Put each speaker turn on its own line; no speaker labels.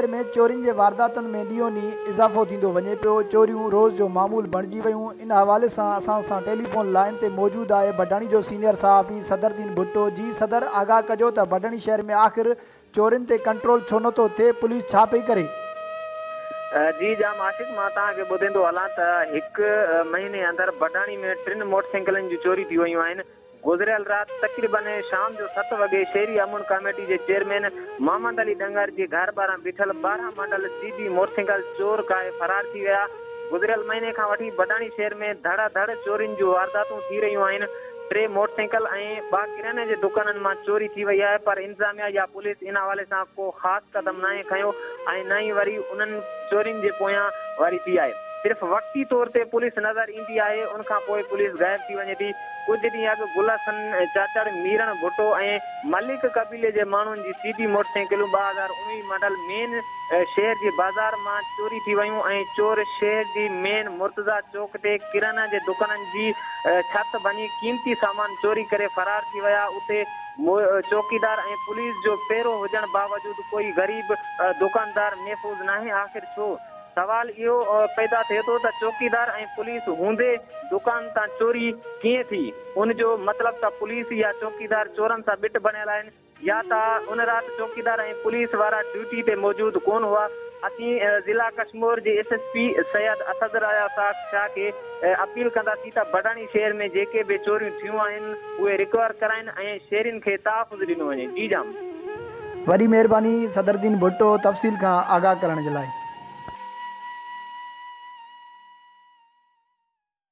शहर में चोरियुनि जे वारदातुनि में ॾींहों ॾींहुं इज़ाफ़ो थींदो वञे पियो। चोरियूं रोज़ जो मामूल बणिजी वियूं। इन हवाले सां असां सां टेलीफोन लाइन ते मौजूदु आहे बडाणी जो सीनियर सहाफ़ी सदरुद्दीन भुट्टो। जी सदर, आगाह कजो त बडाणी शहर में आख़िर चोरियुनि ते कंट्रोल छो नथो थिए, पुलिस छा पई करे?
जी जाम आशिक़, मां तव्हांखे ॿुधाईंदो हलां त हिकु महीने अंदरि बडाणी में 3 मोटरसाइकिलनि जी चोरी थी वियूं आहिनि। गुज़रियल राति तक़रीबन शाम जो 7 वॻे शहरी अमन कमेटी जे चेयरमैन मोहम्मद अली डंगर जे घर ॿाहिरां बीठल 12 मॉडल सीधी मोटरसाइकिल चोर काए फरार थी विया। गुज़रियल महीने खां वठी बडाणी शहर में धड़ाधड़ चोरियुनि जूं वारदातूं थी रहियूं आहिनि। 3 मोटरसाइकिल ऐं 2 किराने जे दुकाननि मां चोरी थी वई आहे, पर इंतज़ामिया या पुलिस इन हवाले सां को ख़ासि क़दम नाहे खयो ऐं न ई वरी उन्हनि चोरियुनि जे पोयां वारी थी आहे। सिर्फ़ु वक़्ती तौर ते पुलिस नज़र ईंदी आहे, उनखां पोइ पुलिस गाइब थी वञे थी। कुझु ॾींहं अॻु गुलसन चाचड़, मीरण भुट्टो ऐं मलिक कबीले जे माण्हुनि जी सीधी मोटरसाइकिलूं 2019 मॉडल मेन शहर जे बाज़ार मां चोरी थी वियूं ऐं चोर शहर जी मेन मुर्तज़ा चौक ते किराना जे दुकाननि जी छत भञी क़ीमती सामान चोरी करे फरार थी विया। उते चौकीदार ऐं पुलिस जो पहिरो हुजण बावजूदि कोई ग़रीब दुकानदार महफ़ूज़ नाहे। आख़िर छो? सवाल इहो पैदा थिए थो त चौकीदार ऐं पुलिस हूंदे दुकान तां चोरी कीअं थी? उनजो मतिलबु त पुलिस या चौकीदार चोरनि सां ॿिट बणियल आहिनि, या त उन राति चौकीदार ऐं पुलिस वारा ड्यूटी ते मौजूदु कोन हुआ। असीं ज़िला कश्मीर जे SSP सैयद असद राजा शाह खे अपील कंदासीं त बडाणी शहर में जेके बि चोरियूं थियूं आहिनि उहे रिकवर कराइनि ऐं शहरियुनि खे तहफ़ुज़ ॾिनो वञे। जी जाम,
वॾी महिरबानी सदरुद्दीन भुट्टो तफ़सील खां आगाह करण जे लाइ।